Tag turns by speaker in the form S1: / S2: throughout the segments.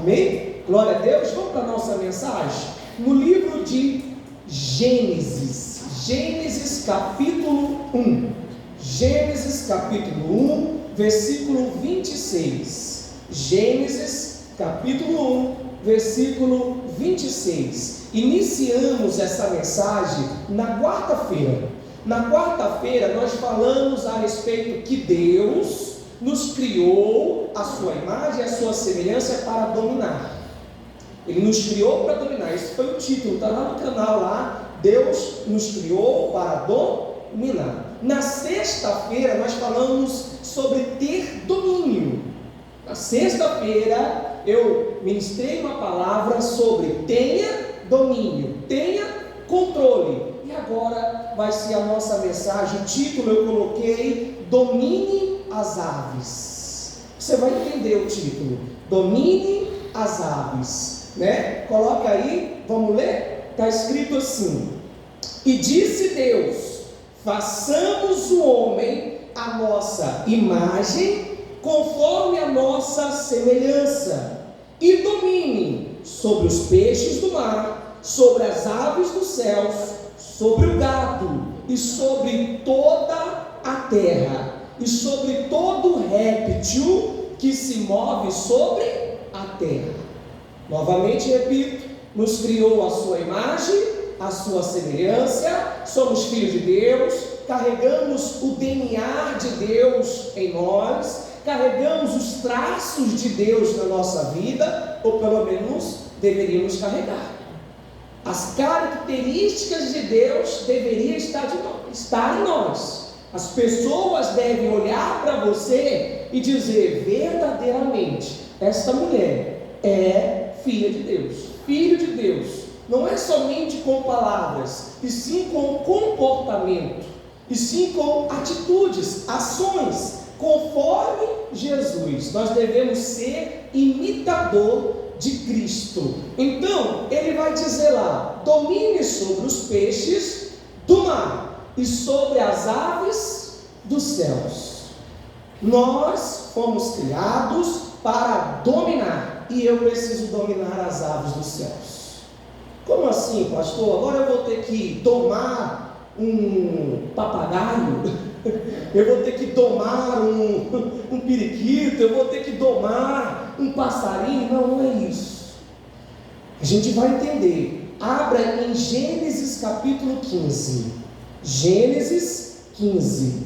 S1: Amém? Glória a Deus. Vamos para a nossa mensagem? No livro de Gênesis, Gênesis capítulo 1. Gênesis capítulo 1, versículo 26. Gênesis capítulo 1, versículo 26. Iniciamos essa mensagem na quarta-feira. Na quarta-feira nós falamos a respeito que Deus nos criou a sua imagem e a sua semelhança para dominar. Ele nos criou para dominar. Esse foi o título, está lá no canal lá. Deus nos criou para dominar. Na sexta-feira nós falamos sobre ter domínio. Na sexta-feira eu ministrei uma palavra sobre tenha domínio, tenha controle. E agora vai ser a nossa mensagem. O título eu coloquei: domine as aves. Você vai entender o título: domine as aves, né? Coloca aí, vamos ler? Está escrito assim: e disse Deus, façamos o homem a nossa imagem, conforme a nossa semelhança, e domine sobre os peixes do mar, sobre as aves dos céus, sobre o gado, e sobre toda a terra, e sobre todo réptil que se move sobre a terra. Novamente repito: nos criou a sua imagem, a sua semelhança, somos filhos de Deus, carregamos o DNA de Deus em nós, carregamos os traços de Deus na nossa vida, ou pelo menos deveríamos carregar. As características de Deus deveriam estar em nós. As pessoas devem olhar para você e dizer: verdadeiramente, esta mulher é filha de Deus, filho de Deus. Não é somente com palavras, e sim com comportamento, e sim com atitudes, ações, conforme Jesus. Nós devemos ser imitador de Cristo. Então, ele vai dizer lá: domine sobre os peixes do mar e sobre as aves dos céus. Nós fomos criados para dominar, e eu preciso dominar as aves dos céus. Como assim, pastor? Agora eu vou ter que domar um papagaio? Eu vou ter que domar um periquito? Eu vou ter que domar um passarinho? Não, não é isso. A gente vai entender. Abra em Gênesis capítulo 15. Gênesis 15.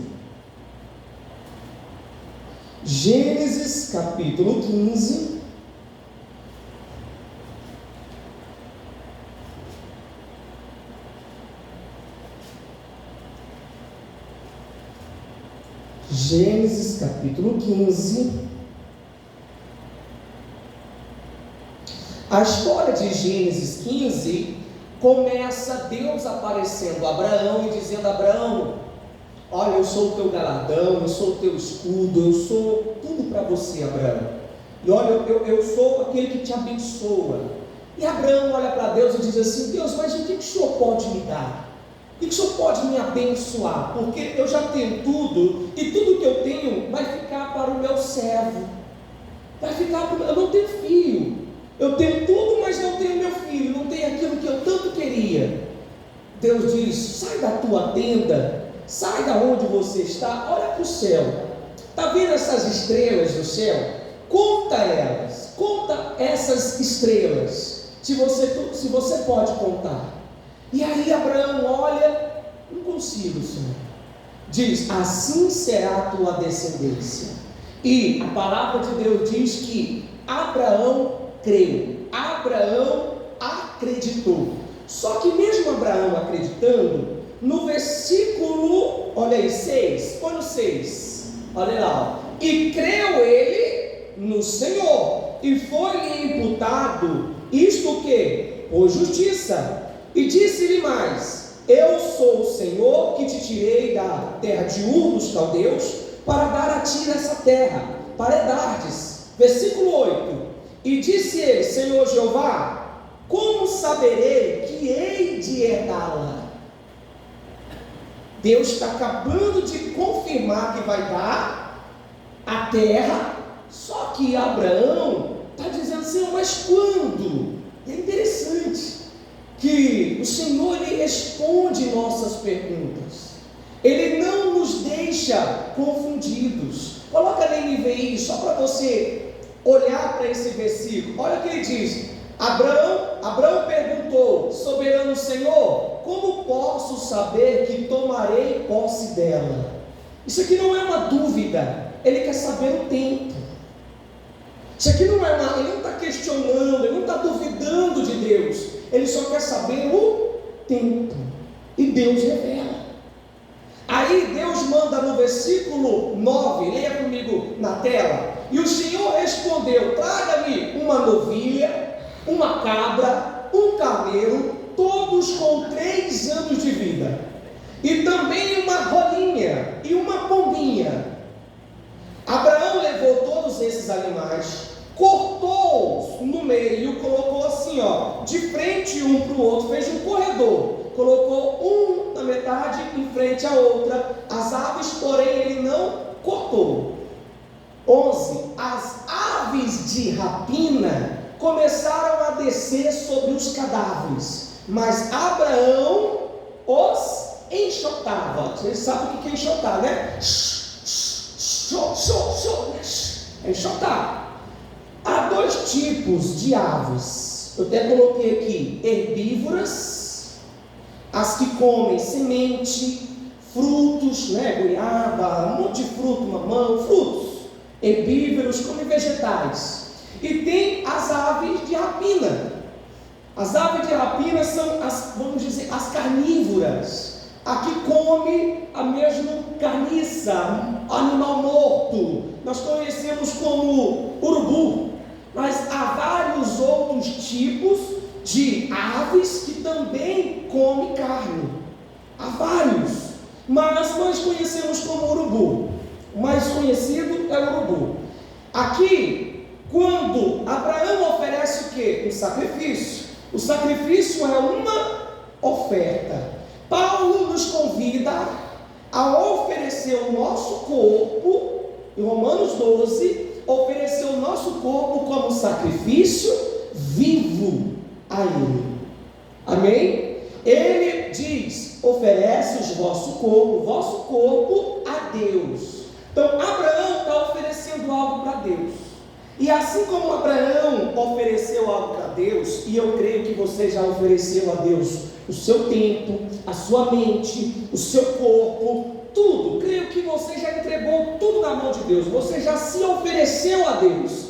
S1: Gênesis capítulo 15. Gênesis capítulo 15. A história de Gênesis 15 começa Deus aparecendo a Abraão e dizendo: Abraão, olha, eu sou o teu galardão, eu sou o teu escudo, eu sou tudo para você, Abraão. E olha, eu sou aquele que te abençoa. E Abraão olha para Deus e diz assim: Deus, mas o que o Senhor pode me dar? O que o Senhor pode me abençoar? Porque eu já tenho tudo, e tudo que eu tenho vai ficar para o meu servo. Vai ficar para o meu... Eu não tenho filho. Eu tenho tudo, mas não tenho meu filho. Não tenho aquilo que eu tanto queria. Deus diz: sai da tua tenda, sai da onde você está, olha para o céu. Está vendo essas estrelas do céu? Conta elas, conta essas estrelas, se você pode contar. E aí Abraão olha: não consigo, Senhor. Diz: assim será a tua descendência. E a palavra de Deus diz que Abraão creu, Abraão acreditou. Só que mesmo Abraão acreditando, no versículo, olha aí, 6, põe no 6, olha lá, e creu ele no Senhor, e foi-lhe imputado, isto o quê? Por justiça. E disse-lhe mais: eu sou o Senhor que te tirei da terra de Ur dos caldeus, para dar a ti essa terra, para herdardes. Versículo 8: e disse ele: Senhor Jeová, como saberei que hei de herdá-la? Deus está acabando de confirmar que vai dar a terra, só que Abraão está dizendo: Senhor, mas Mas quando, é interessante que o Senhor Ele responde nossas perguntas, Ele não nos deixa confundidos. Coloca na NVI só para você olhar para esse versículo. Olha o que ele diz: Abraão perguntou: soberano Senhor, como posso saber que tomarei posse dela? Isso aqui não é uma dúvida, ele quer saber o tempo. Isso aqui não é ele não está questionando, ele não está duvidando de Deus, ele só quer saber o tempo, e Deus revela. Aí Deus manda no versículo 9, leia comigo na tela: e o Senhor respondeu: traga-me uma novilha, uma cabra, um carneiro, todos com 3 anos de vida, e também uma rolinha e uma pombinha. Abraão levou todos esses animais, cortou-os no meio, colocou assim, de frente um para o outro, fez um corredor, colocou um na metade em frente à outra. As aves, porém, ele não cortou. 11. As aves de rapina começaram a descer sobre os cadáveres, mas Abraão os enxotava. Vocês sabem o que é enxotar, né? É enxotar. Há 2 tipos de aves, eu até coloquei aqui: herbívoras, as que comem semente, frutos, goiaba, um monte de fruto, mamão, frutos. Herbívoros, comem vegetais. E tem as aves de rapina. As aves de rapina são vamos dizer, as carnívoras. A que come a mesma carniça, animal morto. Nós conhecemos como urubu. Mas há vários outros tipos de aves que também comem carne. Há vários, mas nós conhecemos como urubu. O mais conhecido é o urubu. Aqui, quando Abraão oferece o quê? Um sacrifício. O sacrifício é uma oferta. Paulo nos convida a oferecer o nosso corpo, em Romanos 12, oferecer o nosso corpo como sacrifício vivo a Ele. Amém? Ele diz: oferece o vosso corpo a Deus. Então Abraão está oferecendo algo para Deus. E assim como Abraão ofereceu algo para Deus, e eu creio que você já ofereceu a Deus o seu tempo, a sua mente, o seu corpo, tudo. Creio que você já entregou tudo na mão de Deus. Você já se ofereceu a Deus.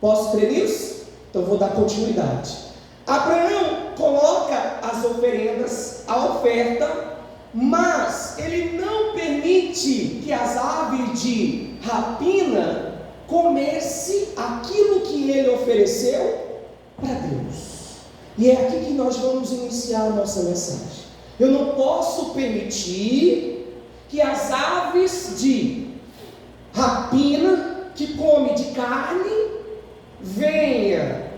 S1: Posso crer nisso? Então vou dar continuidade. Abraão coloca as oferendas, a oferta, mas ele não permite que as aves de rapina comece aquilo que ele ofereceu para Deus. E é aqui que nós vamos iniciar a nossa mensagem. Eu não posso permitir que as aves de rapina, que come de carne, venha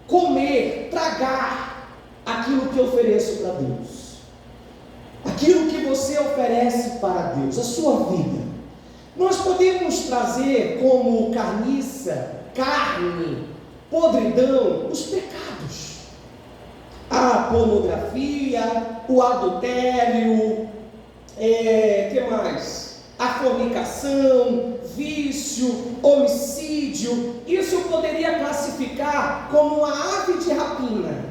S1: comer, tragar aquilo que eu ofereço para Deus. Aquilo que você oferece para Deus, a sua vida. Nós podemos trazer como carniça, carne, podridão, os pecados. A pornografia, o adultério, que mais? A fornicação, vício, homicídio. Isso eu poderia classificar como uma ave de rapina.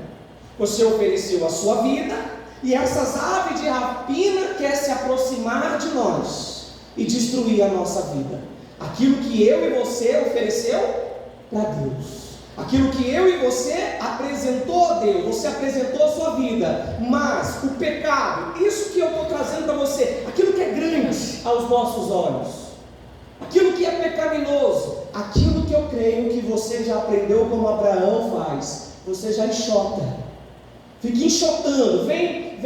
S1: Você ofereceu a sua vida, e essas aves de rapina quer se aproximar de nós e destruir a nossa vida. Aquilo que eu e você ofereceu para Deus, aquilo que eu e você apresentou a Deus, você apresentou a sua vida, mas o pecado, isso que eu estou trazendo para você, aquilo que é grande aos nossos olhos, aquilo que é pecaminoso, aquilo que eu creio que você já aprendeu como Abraão faz, você já enxota, fica enxotando, vem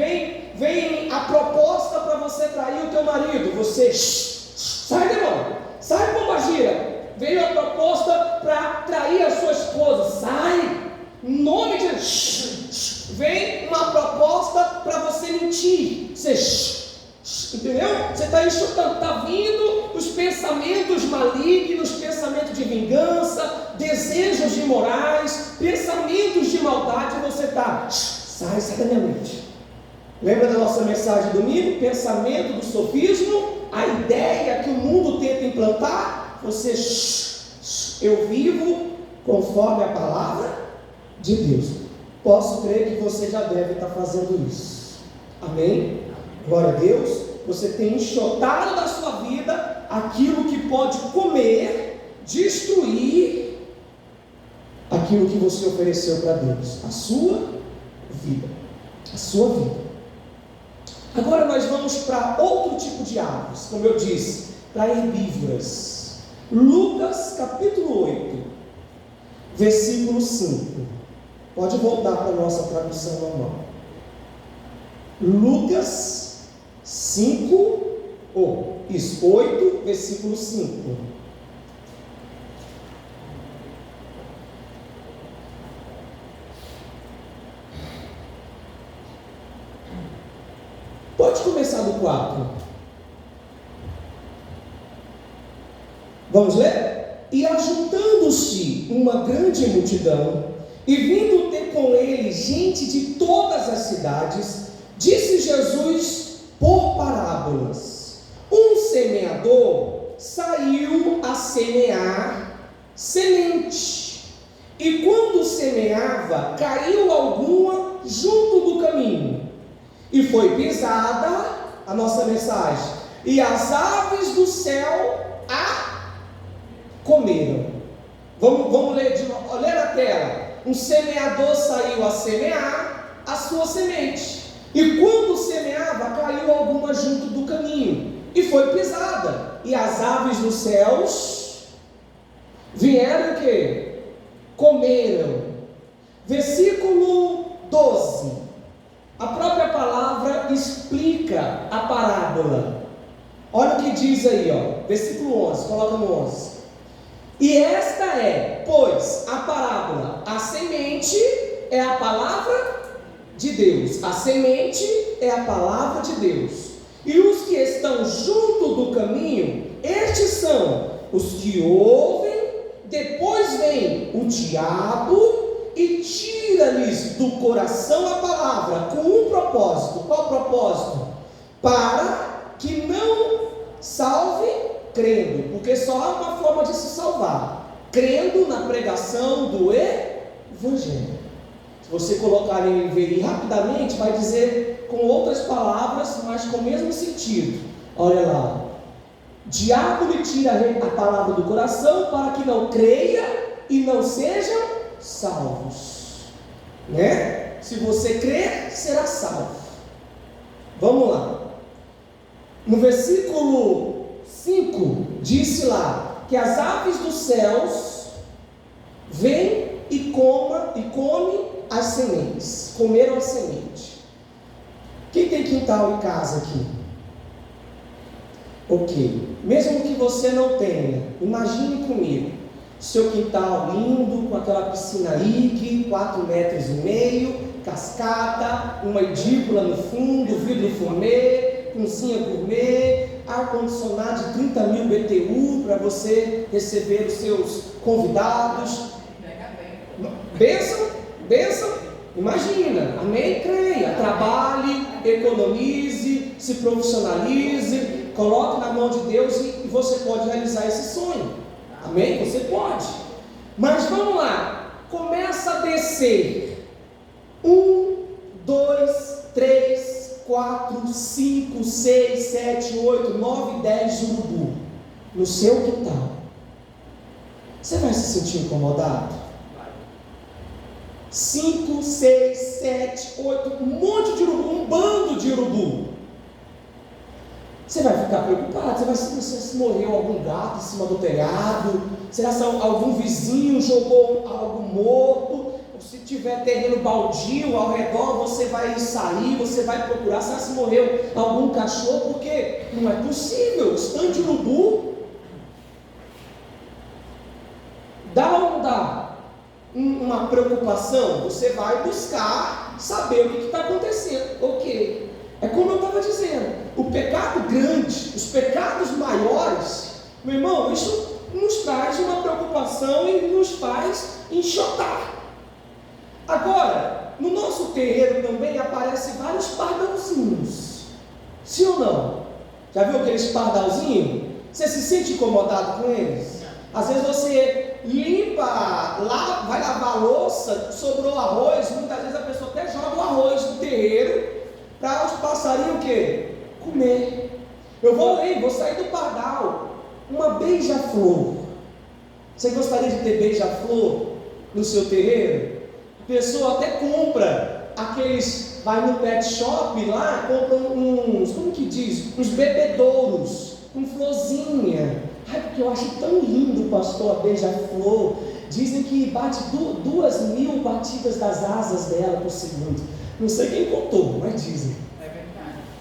S1: a proposta para você trair o teu marido, você, sai demônio, sai pombagira. Veio a proposta para trair a sua esposa, sai, em nome de Deus. Vem uma proposta para você mentir, você, entendeu? Você está enxutando, está vindo os pensamentos malignos, pensamentos de vingança, desejos imorais, pensamentos maldade você está, sai da minha mente. Lembra da nossa mensagem de domingo? Pensamento do sofismo, a ideia que o mundo tenta implantar, você, eu vivo conforme a palavra de Deus. Posso crer que você já deve estar fazendo isso. Amém? Glória a Deus. Você tem enxotado da sua vida aquilo que pode comer, destruir aquilo que você ofereceu para Deus, a sua vida. A sua vida. Agora nós vamos para outro tipo de aves, como eu disse, para herbívoras. Lucas capítulo 8, versículo 5. Pode voltar para a nossa tradução normal. Lucas 8, versículo 5. Pode começar do 4. Vamos ler? E ajuntando-se uma grande multidão, e vindo ter com ele gente de todas as cidades, disse Jesus por parábolas: um semeador saiu a semear semente, e quando semeava, caiu alguma junto do caminho, e foi pisada, a nossa mensagem, e as aves do céu a comeram. Vamos ler de novo, olha na tela. Um semeador saiu a semear a sua semente, e quando semeava, caiu alguma junto do caminho, e foi pisada, e as aves dos céus vieram o quê? Comeram. Versículo 12. A própria palavra explica a parábola. Olha o que diz aí, ó, versículo 11, coloca no 11. E esta é, pois, a parábola. A semente é a palavra de Deus. A semente é a palavra de Deus. E os que estão junto do caminho, estes são os que ouvem, depois vem o diabo e tira-lhes do coração a palavra, com um propósito. Qual propósito? Para que não salve crendo, porque só há uma forma de se salvar: crendo na pregação do Evangelho. Se você colocar em NVI rapidamente, vai dizer com outras palavras, mas com o mesmo sentido. Olha lá: diabo lhe tira a palavra do coração, para que não creia e não sejam salvos, né? Se você crer, será salvo. Vamos lá. No versículo 5, disse lá que as aves dos céus vêm e comem as sementes. Comeram a semente. Quem tem quintal em casa aqui? Ok. Mesmo que você não tenha, imagine comigo seu quintal lindo, com aquela piscina Ike, 4,5 metros, cascata, uma edícula no fundo, vidro fumê, cozinha gourmet, ar-condicionado de 30 mil BTU para você receber os seus convidados. Bênção, bênção. Imagina, amém? Creia, trabalhe, economize, se profissionalize, coloque na mão de Deus e você pode realizar esse sonho. Amém? Você pode. Mas vamos lá. Começa a descer. 1, 2, 3, 4, 5, 6, 7, 8, 9, 10 urubu no seu quintal. Você vai se sentir incomodado? 5, 6, 7, 8, um monte de urubu, um bando de urubu. Você vai ficar preocupado, você vai saber se morreu algum gato em cima do telhado, será que algum vizinho jogou algo morto, ou se tiver terreno baldio ao redor, você vai sair, você vai procurar, será que morreu algum cachorro, porque não é possível, stand de urubu. Dá ou não dá uma preocupação? Você vai buscar saber o que está acontecendo. Ok. É como eu estava dizendo, o pecado grande, os pecados maiores, meu irmão, isso nos traz uma preocupação e nos faz enxotar. Agora, no nosso terreiro também aparecem vários pardalzinhos. Sim ou não? Já viu aqueles pardalzinhos? Você se sente incomodado com eles? Às vezes você limpa, vai lavar a louça, sobrou arroz, muitas vezes a pessoa até joga o arroz no terreiro para os passarinhos o quê? Comer. Eu vou sair do pardal, uma beija-flor. Você gostaria de ter beija-flor no seu terreiro? A pessoa até compra aqueles, vai no pet shop lá, compra uns, como que diz? Uns bebedouros, com florzinha. Ai, porque eu acho tão lindo, pastor, a beija-flor. Dizem que bate 2.000 batidas das asas dela por segundo. Não sei quem contou, mas dizem. É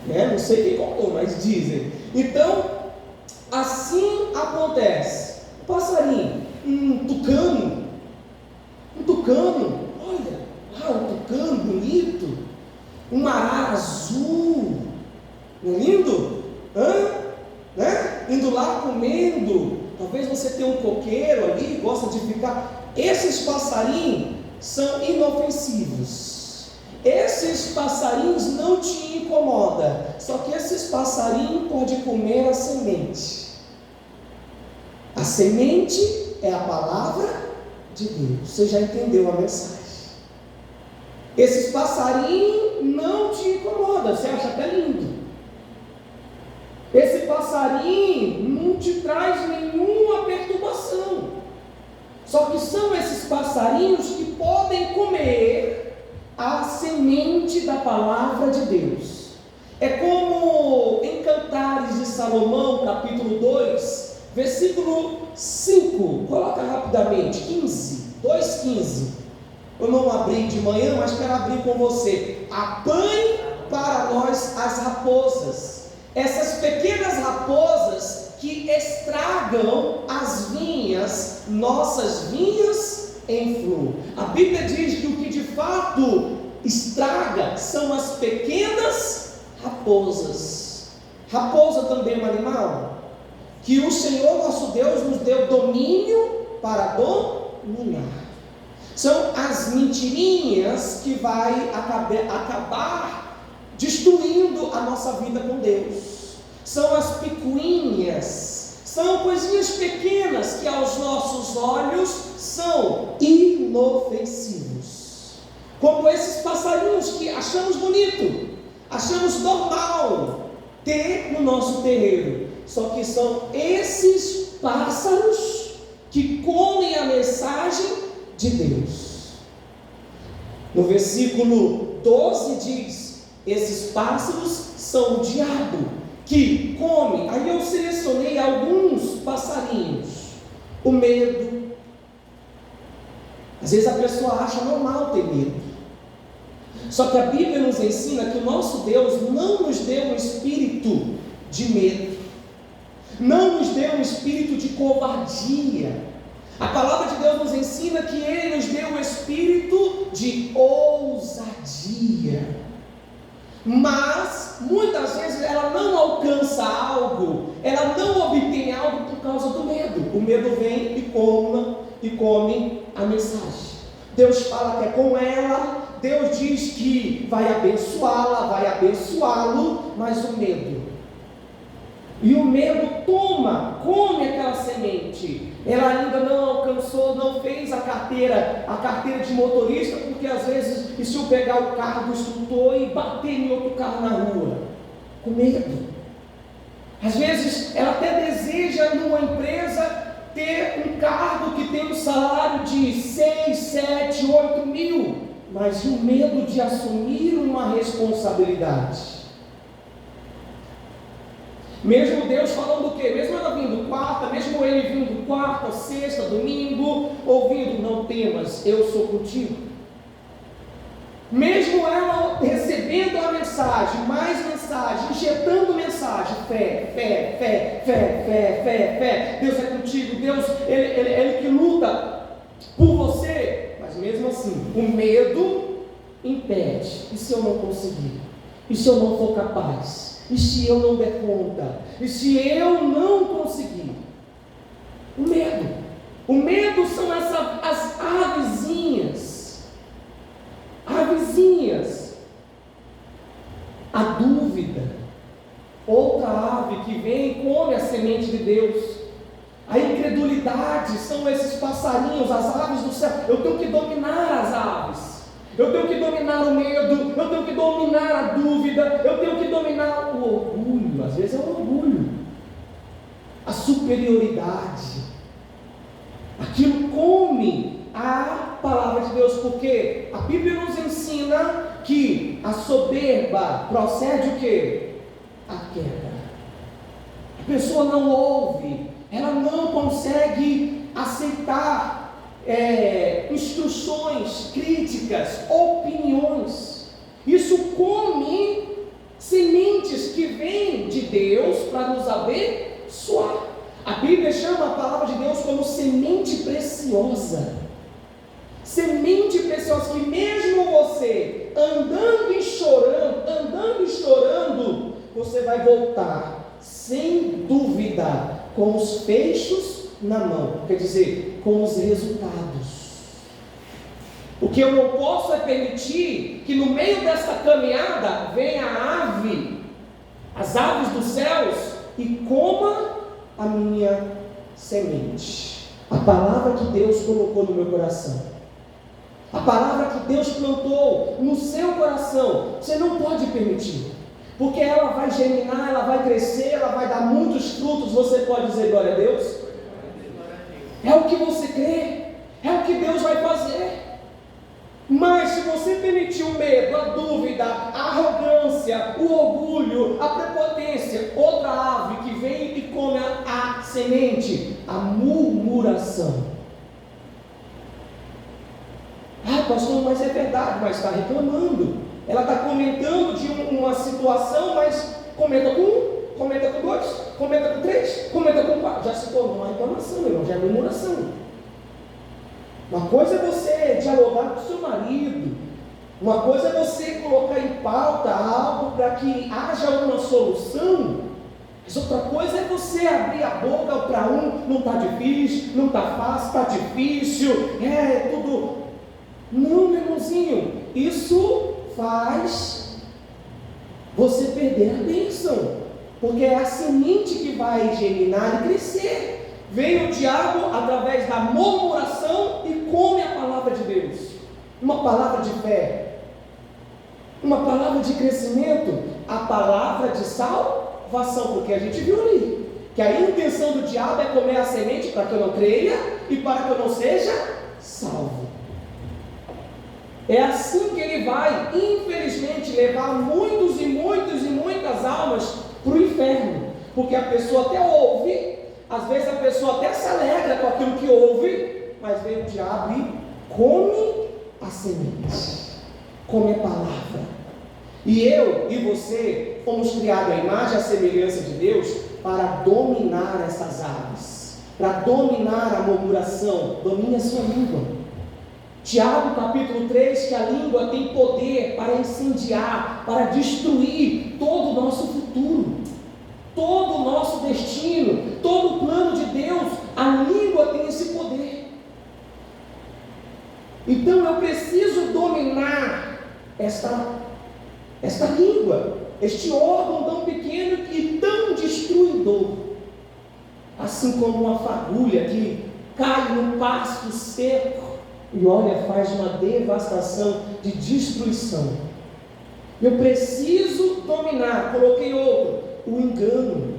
S1: verdade. Não sei quem contou, mas dizem. Então, assim acontece. Passarinho, um tucano, olha, um tucano bonito, um arara azul, não é lindo? Né? Indo lá comendo, talvez você tenha um coqueiro ali, gosta de ficar. Esses passarinhos são inofensivos, esses passarinhos não te incomodam, só que esses passarinhos podem comer a semente. A semente é a palavra de Deus. Você já entendeu a mensagem? Esses passarinhos não te incomodam, você acha até lindo. Esse passarinho não te traz nenhuma perturbação. Só que são esses passarinhos que podem comer a semente da palavra de Deus. É como em Cantares de Salomão, capítulo 2, versículo 5, coloca rapidamente, 2,15. Eu não abri de manhã, mas quero abrir com você. Apanhe para nós as raposas. Essas pequenas raposas que estragam as vinhas, nossas vinhas em flor. A Bíblia diz que o que de fato estraga são as pequenas raposas. Raposa também é um animal que o Senhor nosso Deus nos deu domínio para dominar. São as mentirinhas que vai acabar destruindo a nossa vida com Deus. São as picuinhas, são coisinhas pequenas que aos nossos olhos são inofensivos, como esses passarinhos que achamos bonito, achamos normal ter no nosso terreiro. Só que são esses pássaros que comem a mensagem de Deus. No versículo 12 diz: esses pássaros são o diabo que come. Aí eu selecionei alguns passarinhos. O medo. Às vezes a pessoa acha normal ter medo. Só que a Bíblia nos ensina que o nosso Deus não nos deu um espírito de medo, não nos deu um espírito de covardia. A palavra de Deus nos ensina que Ele nos deu um espírito de ousadia. Mas muitas vezes ela não alcança algo, ela não obtém algo por causa do medo. O medo vem e come a mensagem. Deus fala que é com ela, Deus diz que vai abençoá-la, vai abençoá-lo, mas o medo. E o medo come aquela semente. Ela ainda não alcançou, não fez a carteira de motorista, porque às vezes, e se eu pegar o carro do instrutor e bater em outro carro na rua? Com medo. Às vezes ela até deseja numa empresa ter um cargo que tem um salário de 6, 7, 8 mil, mas o medo de assumir uma responsabilidade. Mesmo Deus falando o quê? Mesmo ela vindo quarta, mesmo ele vindo quarta, sexta, domingo, ouvindo: não temas, eu sou contigo. Mesmo ela recebendo a mensagem, mais mensagem, injetando mensagem, fé, Deus é contigo, Deus, ele que luta por você. Mas mesmo assim, o medo impede. E se eu não conseguir? E se eu não for capaz? E se eu não der conta? E se eu não conseguir? O medo. O medo são as avezinhas outra ave que vem e come a semente de Deus. A incredulidade são esses passarinhos, as aves do céu. Eu tenho que dominar as aves, eu tenho que dominar o medo, eu tenho que dominar a dúvida, eu tenho que dominar o orgulho. Às vezes é o orgulho, a superioridade. Aquilo come a palavra de Deus, porque a Bíblia nos ensina que a soberba procede o quê? A queda. A pessoa não ouve, ela não consegue aceitar instruções, críticas, opiniões. Isso come sementes que vêm de Deus para nos abençoar. A Bíblia chama a palavra de Deus como semente preciosa. Semente preciosa, que mesmo você andando e chorando, você vai voltar, sem dúvida, com os feixes na mão, quer dizer, com os resultados. O que eu não posso é permitir que no meio dessa caminhada venha a ave, as aves dos céus, e coma a minha semente, a palavra que Deus colocou no meu coração, a palavra que Deus plantou no seu coração. Você não pode permitir, porque ela vai germinar, ela vai crescer, ela vai dar muitos frutos. Você pode dizer glória a Deus? É o que você crê, é o que Deus vai fazer. Mas se você permitir o medo, a dúvida, a arrogância, o orgulho, a prepotência, outra ave que vem e come a semente, a murmuração. Ah, pastor, mas é verdade, mas está reclamando. Ela está comentando de uma situação, mas comenta com um, comenta com dois, comenta com três, comenta com quatro. Já se tornou uma reclamação, irmão, já é murmuração. Uma coisa é você dialogar com o seu marido, uma coisa é você colocar em pauta algo para que haja uma solução, mas outra coisa é você abrir a boca para um, não está difícil, não está fácil, está difícil, tudo. Não, meu irmãozinho, isso faz você perder a bênção, porque é a semente que vai germinar e crescer. Vem o diabo através da murmuração e come a palavra de Deus, uma palavra de fé, uma palavra de crescimento, a palavra de salvação, porque a gente viu ali, que a intenção do diabo é comer a semente para que eu não creia e para que eu não seja salvo. É assim que ele vai, infelizmente, levar muitos e muitas almas para o inferno, porque a pessoa até ouve, às vezes a pessoa até se alegra com aquilo que ouve, mas vem o diabo e come a semente, come a palavra. E eu e você fomos criados à imagem e à semelhança de Deus para dominar essas aves, para dominar a murmuração. Domine a sua língua. Tiago capítulo 3, que a língua tem poder para incendiar, para destruir todo o nosso futuro, todo o nosso destino, todo o plano de Deus. A língua tem esse poder. Então eu preciso dominar esta língua, este órgão tão pequeno e tão destruidor, assim como uma fagulha que cai no pasto seco e olha, faz uma devastação de destruição. Eu preciso dominar. Coloquei outro, o engano.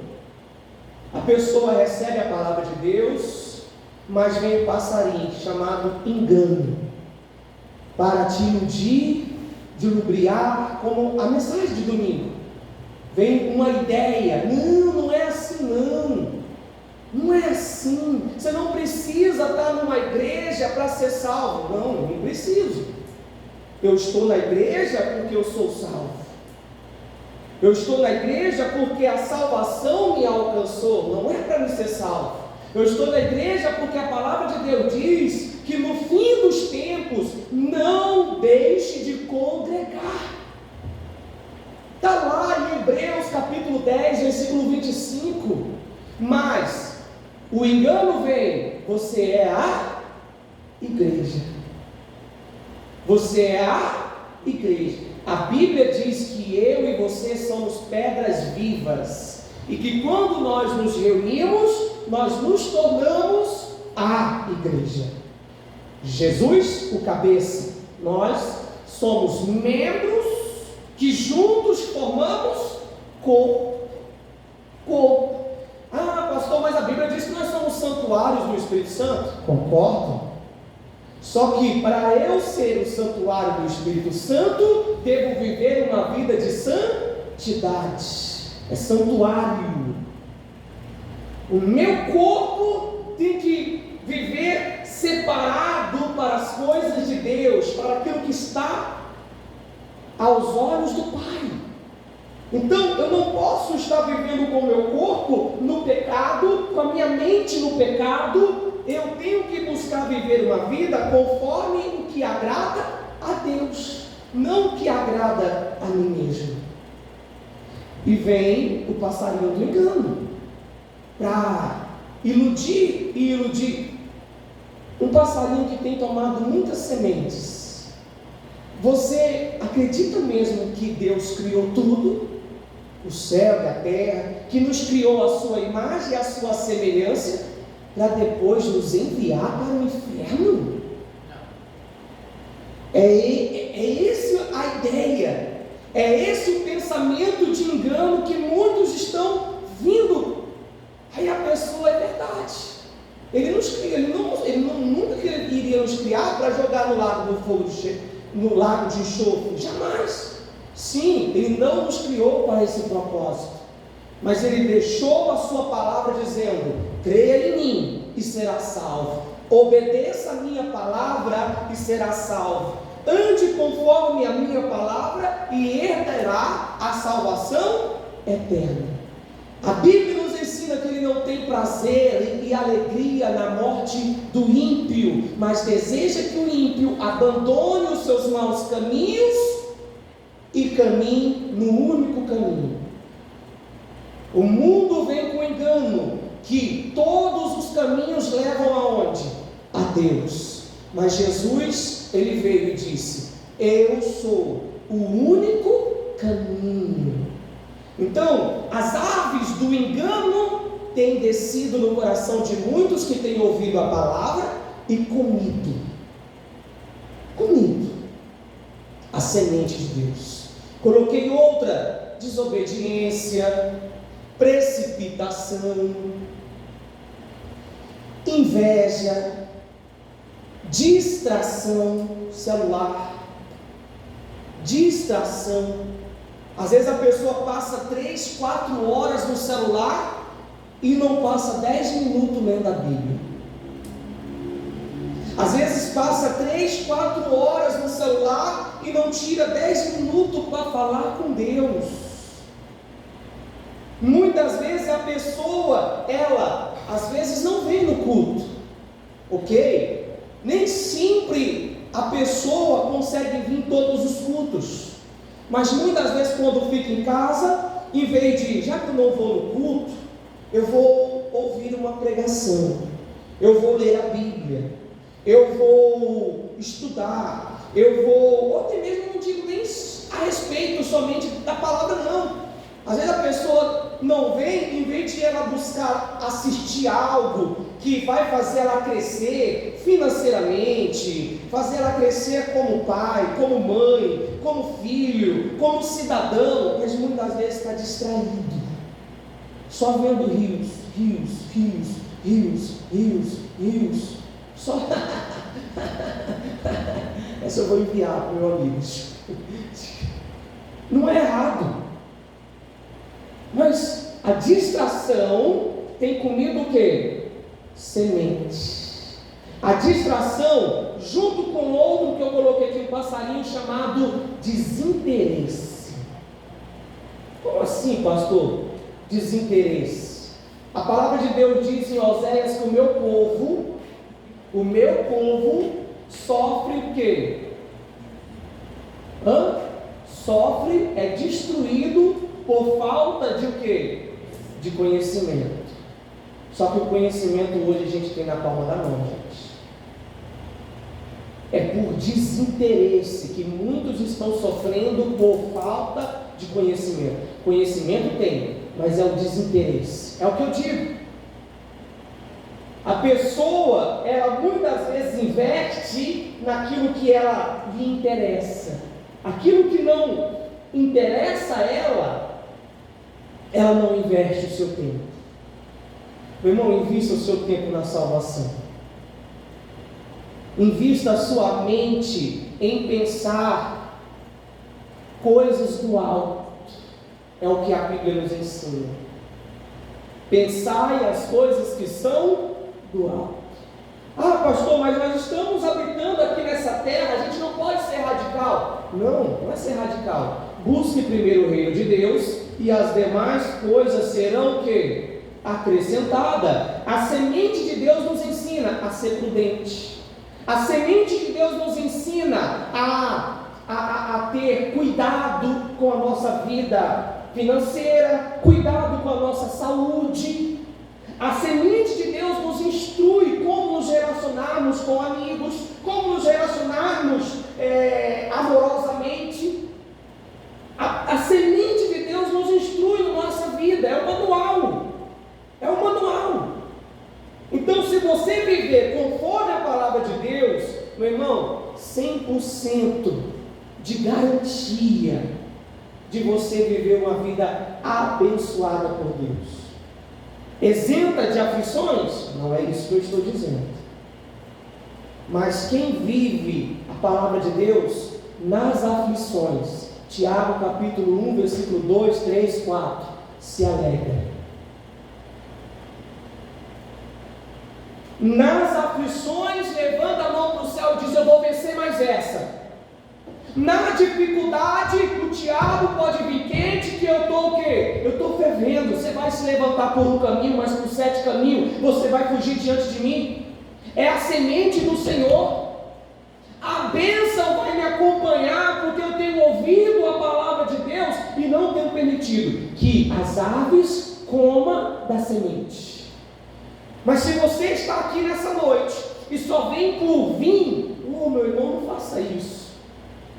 S1: A pessoa recebe a palavra de Deus, mas vem um passarinho chamado engano, para te iludir, de lubriar, como a mensagem de domingo. Vem uma ideia, não é assim não é assim, você não precisa estar numa igreja para ser salvo. Não preciso. Eu estou na igreja porque eu sou salvo, eu estou na igreja porque a salvação me alcançou, não é para me ser salvo. Eu estou na igreja porque a palavra de Deus diz que no fim dos tempos não deixe de congregar. Está lá em Hebreus capítulo 10, versículo 25. Mas o engano vem, você é a igreja. Você é a igreja. A Bíblia diz que eu e você somos pedras vivas, E que quando nós nos reunimos, nós nos tornamos a igreja. Jesus, o cabeça, nós somos membros que juntos formamos corpo. Ah, pastor, mas a Bíblia diz que nós somos santuários do Espírito Santo. Concordo. Só que para eu ser o santuário do Espírito Santo, devo viver uma vida de santidade. É santuário. O meu corpo tem que viver separado para as coisas de Deus, para aquilo que está aos olhos do Pai. Então eu não posso estar vivendo com o meu corpo no pecado, com a minha mente no pecado. Eu tenho que buscar viver uma vida conforme o que agrada a Deus, não o que agrada a mim mesmo. E vem o passarinho do engano para iludir e iludir. Um passarinho que tem tomado muitas sementes. Você acredita mesmo que Deus criou tudo? O céu e a terra, que nos criou a sua imagem e a sua semelhança, para depois nos enviar para o inferno? É essa a ideia, é esse o pensamento de engano que muitos estão vindo. Aí a pessoa, é verdade, ele nos cria, nunca iria nos criar para jogar no lago do fogo, no lago de enxofre, jamais. Sim, ele não nos criou para esse propósito, mas ele deixou a sua palavra dizendo: creia em mim e será salvo, obedeça a minha palavra e será salvo, ande conforme a minha palavra e herdará a salvação eterna. A Bíblia nos ensina que ele não tem prazer e alegria na morte do ímpio, mas deseja que o ímpio abandone os seus maus caminhos e caminhe no único caminho. O mundo vem com engano que todos os caminhos levam aonde? A Deus. Mas Jesus, ele veio e disse: eu sou o único caminho. Então, as aves do engano têm descido no coração de muitos que têm ouvido a palavra e comido a semente de Deus. Coloquei outra: desobediência, precipitação, inveja, distração, celular, distração. Às vezes a pessoa passa 3, 4 horas no celular e não passa 10 minutos lendo a Bíblia. Às vezes passa 3, 4 horas no celular e não tira 10 minutos para falar com Deus. Muitas vezes a pessoa, ela às vezes não vem no culto, ok? Nem sempre a pessoa consegue vir em todos os cultos, mas muitas vezes quando fica em casa, em vez de, já que eu não vou no culto, eu vou ouvir uma pregação, eu vou ler a Bíblia, eu vou estudar, eu vou, ou até mesmo não digo nem a respeito somente da palavra, não. Às vezes a pessoa não vem, em vez de ela buscar assistir algo que vai fazer ela crescer financeiramente, fazer ela crescer como pai, como mãe, como filho, como cidadão, mas muitas vezes está distraído, só vendo rios, só essa eu vou enviar para o meu amigo. Não é errado, mas a distração tem comido o que? Semente. A distração, junto com outro que eu coloquei aqui, um passarinho chamado desinteresse. Como assim, pastor? Desinteresse. A palavra de Deus diz em Oséias que o meu povo sofre o quê? Sofre, é destruído por falta de o quê? De conhecimento. Só que o conhecimento hoje a gente tem na palma da mão, gente. É por desinteresse que muitos estão sofrendo por falta de conhecimento. Conhecimento tem, mas é o desinteresse. É o que eu digo. A pessoa, ela muitas vezes investe naquilo que ela lhe interessa. Aquilo que não interessa a ela não investe o seu tempo. Meu irmão, invista o seu tempo na salvação. Invista a sua mente em pensar coisas do alto. É o que a Bíblia nos ensina. Pensai as coisas que são do alto. Ah, pastor, mas nós estamos habitando aqui nessa terra, a gente não pode ser radical. Não é ser radical. Busque primeiro o reino de Deus e as demais coisas serão o quê? Acrescentada. A semente de Deus nos ensina a ser prudente. A semente de Deus nos ensina a ter cuidado com a nossa vida financeira, cuidado com a nossa saúde. A semente de Deus nos instrui como nos relacionarmos com amigos, como nos relacionarmos amorosamente. A semente de Deus nos instrui na nossa vida, é o manual. É o manual. Então, se você viver conforme a palavra de Deus, meu irmão, 100% de garantia de você viver uma vida abençoada por Deus. Isenta de aflições? Não é isso que eu estou dizendo. Mas quem vive a palavra de Deus nas aflições, Tiago capítulo 1, versículo 2, 3, 4, se alegra. Nas aflições, levanta a mão para o céu e diz: eu vou vencer mais essa. Na dificuldade, o Tiago pode vir quente, que eu estou o quê? Eu estou fervendo. Você vai se levantar por um caminho, mas por 7 caminhos, você vai fugir diante de mim. É a semente do Senhor. A bênção vai me acompanhar, porque eu tenho ouvido a palavra de Deus e não tenho permitido que as aves comam da semente. Mas se você está aqui nessa noite e só vem por vir, meu irmão, não faça isso.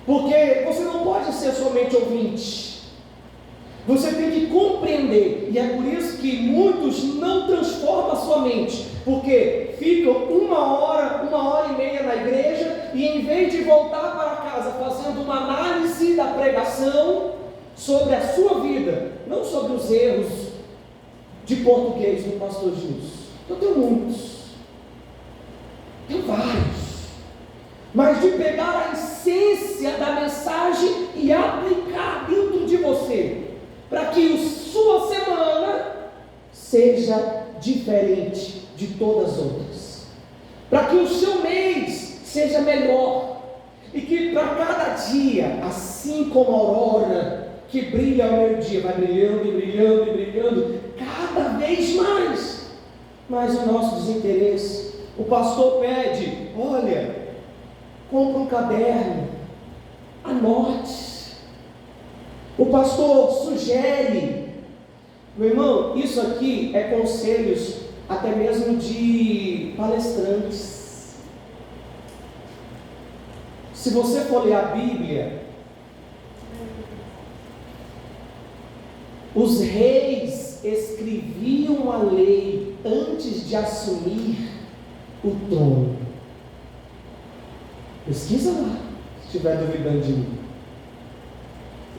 S1: Porque você não pode ser somente ouvinte. Você tem que compreender. E é por isso que muitos não transformam a sua mente. Porque ficam uma hora e meia na igreja, e em vez de voltar para casa fazendo uma análise da pregação sobre a sua vida, não sobre os erros de português do pastor Gilson. Eu tenho muitos. Tenho vários. Mas de pegar a essência da mensagem e aplicar dentro de você, para que a sua semana seja diferente de todas as outras, para que o seu mês seja melhor, e que para cada dia, assim como a aurora que brilha ao meio-dia, vai brilhando e brilhando e brilhando, cada vez mais. Mas o nosso desinteresse, o pastor pede: olha, compra um caderno, anote. O pastor sugere. Meu irmão, isso aqui é conselhos até mesmo de palestrantes. Se você for ler a Bíblia, os reis escreviam a lei antes de assumir o trono. Pesquisa lá, se estiver duvidando de mim.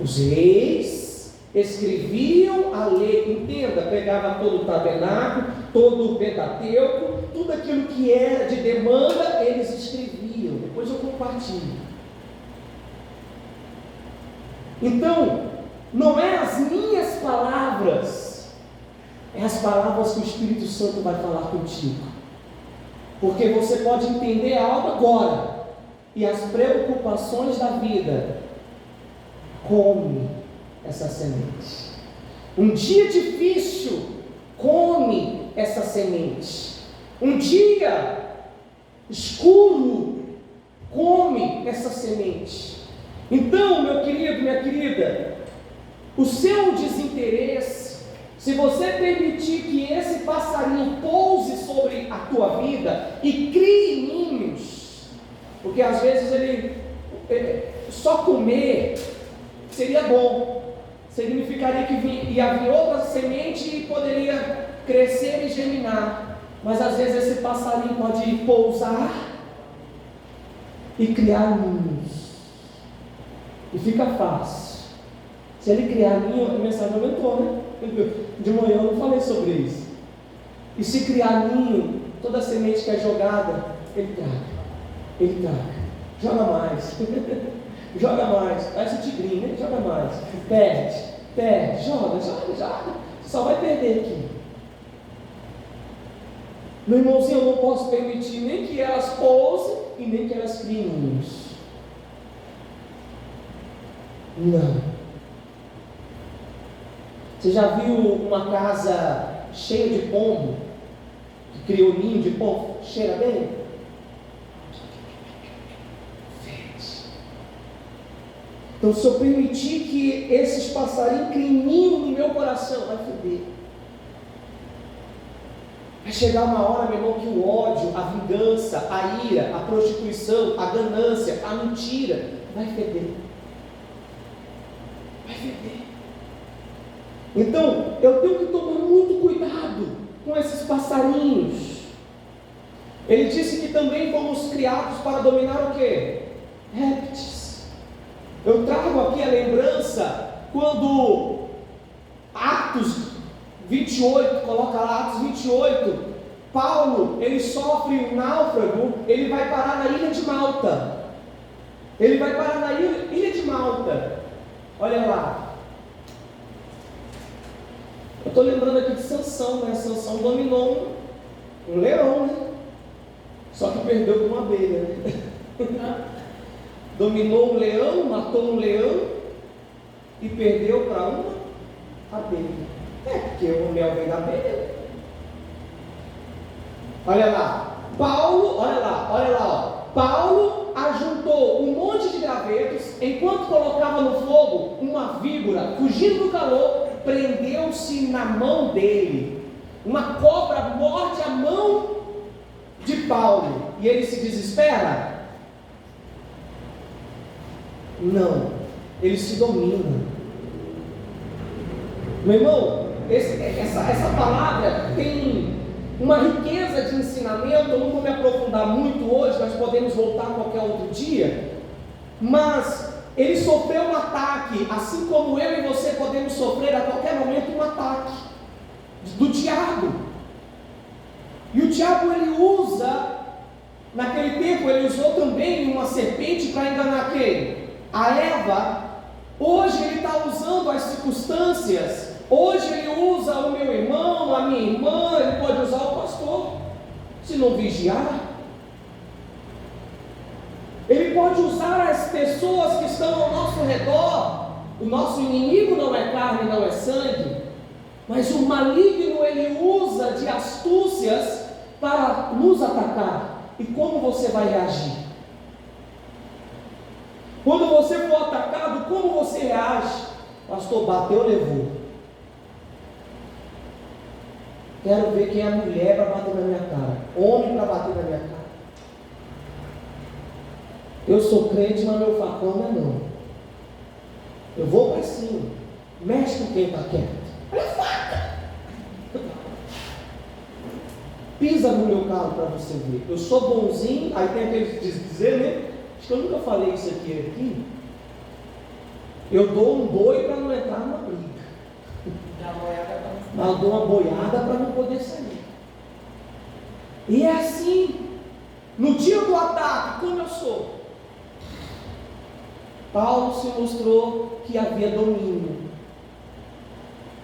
S1: Os reis escreviam a lei, entenda, pegava todo o tabernáculo, todo o Pentateuco, tudo aquilo que era de demanda, eles escreviam. Depois eu compartilho. Então, não é as minhas palavras, é as palavras que o Espírito Santo vai falar contigo. Porque você pode entender algo agora, e as preocupações da vida, come essa semente. Um dia difícil, come essa semente. Um dia escuro, come essa semente. Então, meu querido, minha querida, o seu desinteresse, se você permitir que esse passarinho pouse sobre a tua vida e crie ninhos, porque às vezes ele só comer seria bom, significaria que ia vir outra semente e poderia crescer e germinar. Mas às vezes esse passarinho pode pousar e criar ninhos. E fica fácil. Se ele criar ninho, a mensagem aumentou, né? De manhã eu não falei sobre isso. E se criar ninho, toda semente que é jogada, ele traga. Joga mais. Joga mais. Parece um tigrinho, né? Joga mais. Perde. Joga. Você só vai perder aqui. Meu irmãozinho, eu não posso permitir nem que elas pousem e nem que elas criem ninhos. Não. Você já viu uma casa cheia de pombo? Que criou ninho de pombo? Cheira bem? Fede. Então, se eu permitir que esses passarinhos criem ninho no meu coração, vai feder. Vai chegar uma hora, meu irmão, que o ódio, a vingança, a ira, a prostituição, a ganância, a mentira, vai feder. Vai feder. Então, eu tenho que tomar muito cuidado com esses passarinhos. Ele disse que também fomos criados para dominar o quê? Répteis. Eu trago aqui a lembrança quando Atos 28, coloca lá Atos 28, Paulo, ele sofre um náufrago, ele vai parar na ilha de Malta. Ele vai parar na ilha de Malta. Olha lá. Eu estou lembrando aqui de Sansão, né? Sansão dominou um leão, né? Só que perdeu com uma abelha, né? Dominou um leão, matou um leão e perdeu para uma abelha. Porque o mel vem da abelha. Olha lá, Paulo, olha lá, Paulo ajuntou um monte de gravetos, enquanto colocava no fogo uma víbora, fugindo do calor, prendeu-se na mão dele. Uma cobra morde a mão de Paulo, e ele se desespera? Não, ele se domina. Meu irmão, essa palavra tem uma riqueza de ensinamento. Eu não vou me aprofundar muito hoje, nós podemos voltar qualquer outro dia. Mas ele sofreu um ataque, assim como eu e você podemos sofrer a qualquer momento um ataque do diabo. E o diabo, ele usa, naquele tempo ele usou também uma serpente para enganar quem? A Eva. Hoje ele está usando as circunstâncias. Hoje ele usa o meu irmão, a minha irmã, ele pode usar o pastor, se não vigiar. Ele pode usar as pessoas que estão ao nosso redor. O nosso inimigo não é carne, não é sangue, mas o maligno, ele usa de astúcias para nos atacar. E como você vai reagir? Quando você for atacado, como você reage? Pastor, bateu, levou. Quero ver quem é a mulher para bater na minha cara, homem para bater na minha cara. Eu sou crente, mas meu facão não é não. Eu vou para cima. Mexe com quem está quieto. Olha a faca. Pisa no meu carro para você ver. Eu sou bonzinho. Aí tem aqueles dizer, né? Acho que eu nunca falei isso aqui. Eu dou um boi para não entrar na briga. Eu dou uma boiada para não poder sair. E é assim. No dia do ataque, como eu sou? Paulo se mostrou que havia domínio.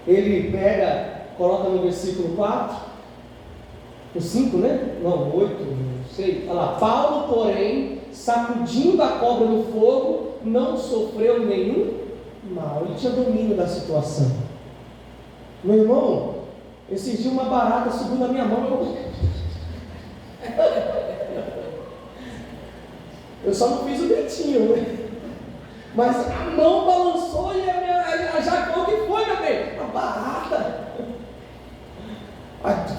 S1: Ele pega, coloca no versículo 4, o 5, né? Não, 8, não sei. Olha lá. Paulo, porém, sacudindo a cobra no fogo, não sofreu nenhum mal. Ele tinha domínio da situação. Meu irmão, esse dia uma barata subiu na minha mão. Eu só não fiz o gritinho, né? Mas a mão balançou e a Jacó, o que foi, meu bem? A barata.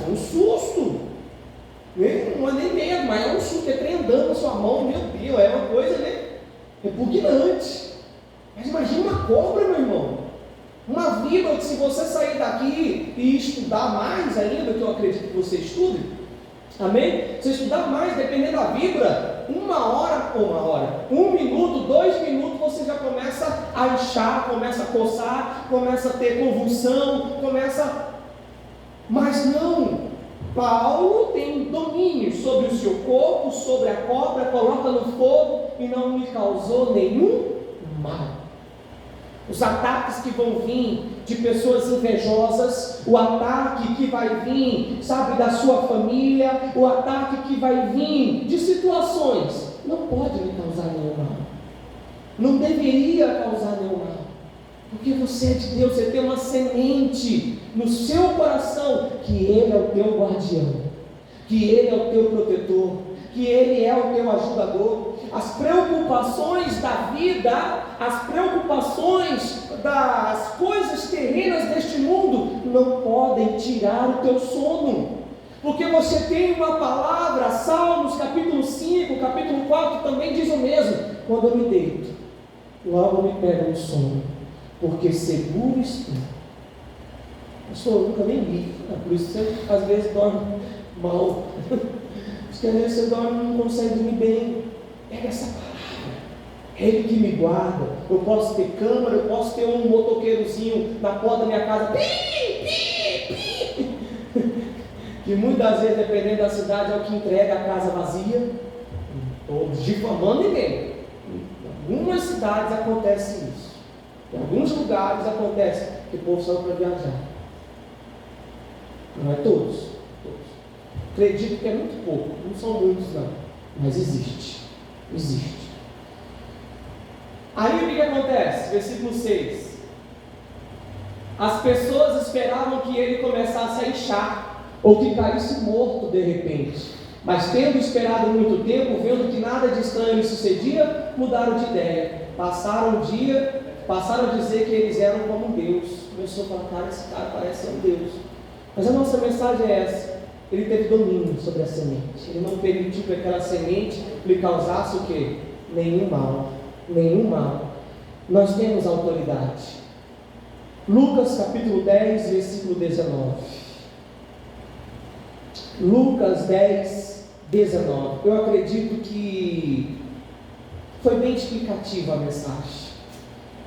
S1: Foi um susto. Não é nem medo, mas é um susto. É trem andando na sua mão, meu Deus, é uma coisa, né? Repugnante. Mas imagina uma cobra, meu irmão. Uma vibra que, se você sair daqui e estudar mais ainda, que eu acredito que você estude, amém? Se estudar mais, dependendo da vibra, 1 minuto, 2 minutos, você já começa a inchar, começa a coçar, começa a ter convulsão, mas não. Paulo tem domínio sobre o seu corpo, sobre a cobra, coloca no fogo e não lhe causou nenhum mal. Os ataques que vão vir de pessoas invejosas, o ataque que vai vir, sabe, da sua família, o ataque que vai vir de situações, não pode lhe causar nenhum mal. Não deveria causar nenhum mal. Porque você é de Deus, você tem uma semente no seu coração, que Ele é o teu guardião, que Ele é o teu protetor, que Ele é o teu ajudador. As preocupações da vida, as preocupações das coisas terrenas deste mundo, não podem tirar o teu sono, porque você tem uma palavra. Salmos capítulo 5, capítulo 4 também diz o mesmo: quando eu me deito, logo me pego no sono, porque seguro estou. Pastor, eu nunca nem li, por isso você às vezes dorme mal, porque às vezes você dorme e não consegue dormir bem. Pega essa palavra, é Ele que me guarda. Eu posso ter câmera, eu posso ter um motoqueirozinho na porta da minha casa, que muitas vezes, dependendo da cidade, é o que entrega a casa vazia. Estou difamando ninguém. Em algumas cidades acontece isso, em alguns lugares acontece que o povo saiu para viajar. Não é todos. Acredito que é muito pouco, não são muitos não, mas existe. Aí o que acontece? Versículo 6. As pessoas esperavam que ele começasse a inchar, ou que caísse morto de repente, mas tendo esperado muito tempo, vendo que nada de estranho lhe sucedia, mudaram de ideia. Passaram a dizer que eles eram como um Deus. Começou a falar: cara, esse cara parece um Deus. Mas a nossa mensagem é essa: ele teve domínio sobre a semente, ele não permitiu que aquela semente lhe causasse o quê? Nenhum mal. Nós temos autoridade. Lucas capítulo 10, versículo 19. Lucas 10, 19. Eu acredito que foi bem explicativa a mensagem.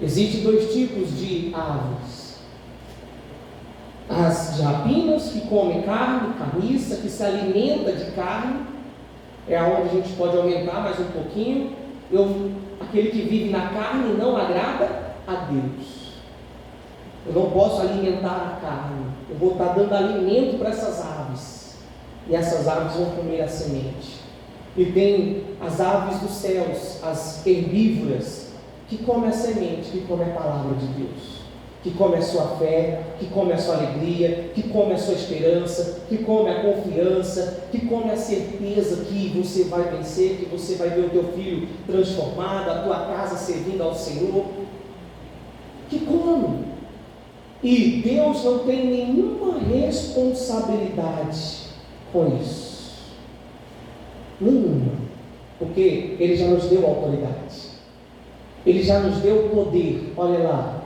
S1: Existem 2 tipos de aves: as rapinas, que comem carne, carniça, que se alimenta de carne, é onde a gente pode aumentar mais um pouquinho. Aquele que vive na carne não agrada a Deus. Eu não posso alimentar a carne, eu vou estar dando alimento para essas aves, e essas aves vão comer a semente. E tem as aves dos céus, as herbívoras, que comem a semente, que comem a palavra de Deus, que come a sua fé, que come a sua alegria, que come a sua esperança, que come a confiança, que come a certeza que você vai vencer, que você vai ver o teu filho transformado, a tua casa servindo ao Senhor, que come. E Deus não tem nenhuma responsabilidade com isso, nenhuma, porque Ele já nos deu autoridade, Ele já nos deu poder. Olha lá: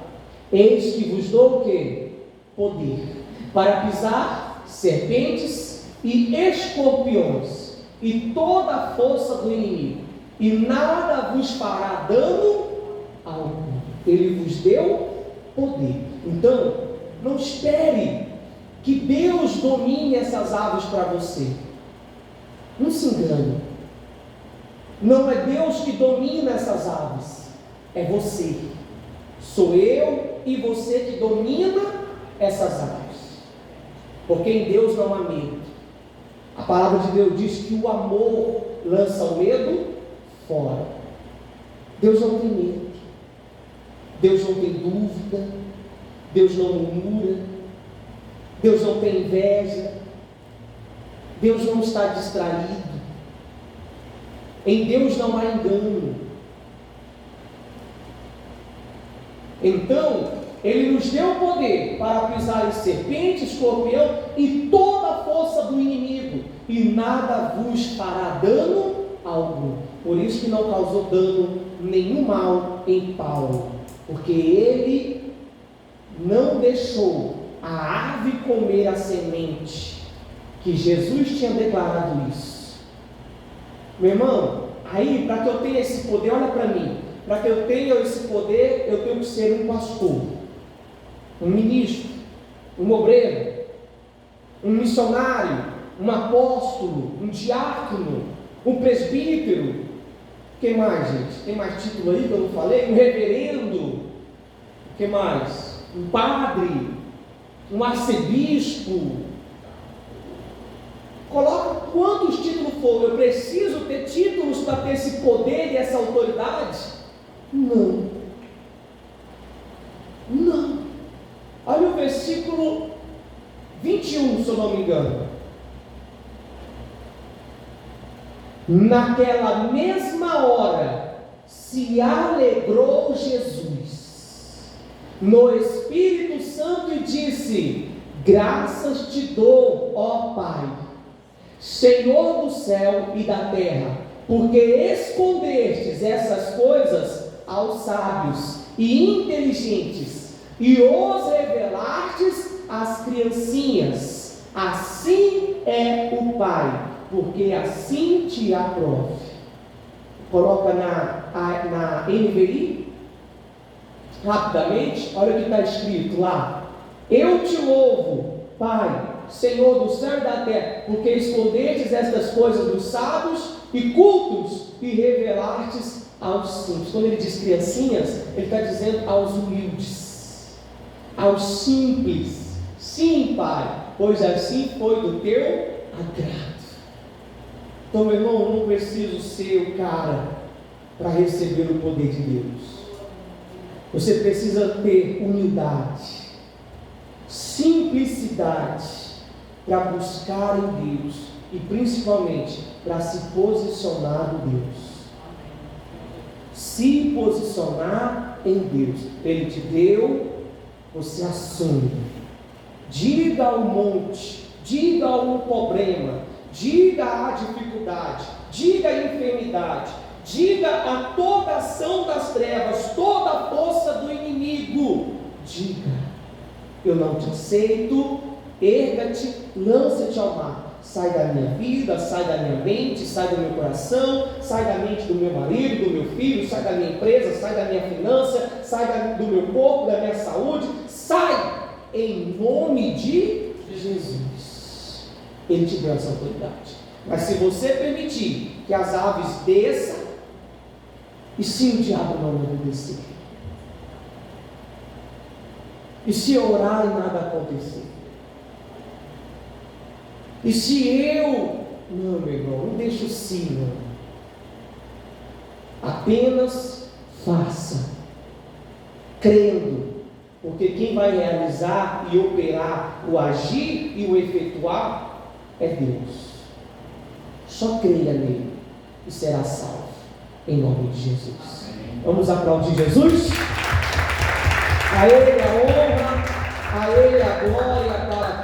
S1: eis que vos dou o quê? Poder, para pisar serpentes e escorpiões, e toda a força do inimigo, e nada vos fará dano algum. Ele vos deu poder. Então, não espere que Deus domine essas aves para você. Não se engane. Não é Deus que domina essas aves, é você. Sou eu e você que domina essas aves, porque em Deus não há medo. A palavra de Deus diz que o amor lança o medo fora. Deus não tem medo, Deus não tem dúvida, Deus não murmura, Deus não tem inveja, Deus não está distraído, em Deus não há engano. Então, Ele nos deu o poder para pisar em serpente, escorpião e toda a força do inimigo, e nada vos fará dano algum. Por isso que não causou dano nenhum mal em Paulo, porque ele não deixou a ave comer a semente, que Jesus tinha declarado isso. Meu irmão, aí para que eu tenha esse poder, olha para mim, para que eu tenha esse poder, eu tenho que ser um pastor, um ministro, um obreiro, um missionário, um apóstolo, um diácono, um presbítero. Quem mais, gente? Tem mais título aí que eu não falei? Um reverendo. Que mais? Um padre, um arcebispo. Coloca quantos títulos for. Eu preciso ter títulos para ter esse poder e essa autoridade? Não. Não. Olha o versículo 21, se eu não me engano. Naquela mesma hora se alegrou Jesus no Espírito Santo e disse: graças te dou, ó Pai, Senhor do céu e da terra, porque escondestes essas coisas aos sábios e inteligentes e os revelastes às criancinhas. Assim é o Pai, porque assim te aprove. Coloca na NVI, rapidamente, olha o que está escrito lá: eu te louvo, Pai, Senhor do céu e da terra, porque escondestes estas coisas dos sábios e cultos e revelastes aos simples. Quando ele diz criancinhas, ele está dizendo aos humildes, aos simples. Sim, Pai, pois assim foi do teu agrado. Então, meu irmão, eu não preciso ser o cara para receber o poder de Deus. Você precisa ter humildade, simplicidade para buscar em Deus e principalmente para se posicionar em Deus. Se posicionar em Deus. Ele te deu, você assume. Diga ao monte, diga ao problema, diga à dificuldade, diga à enfermidade, diga a toda ação das trevas, toda a força do inimigo, diga: eu não te aceito, erga-te, lança-te ao mar, sai da minha vida, sai da minha mente, sai do meu coração, sai da mente do meu marido, do meu filho, sai da minha empresa, sai da minha finança, sai do meu corpo, da minha saúde, sai em nome de Jesus. Ele te deu essa autoridade. Mas se você permitir que as aves desçam, e se o diabo não obedecer? E se orar e nada acontecer? E se eu... Não, meu irmão, não deixa o sim, não. Apenas faça, crendo, porque quem vai realizar e operar o agir e o efetuar é Deus. Só creia nele e será salvo, em nome de Jesus. Vamos aplaudir Jesus? A Ele a honra, a Ele a glória,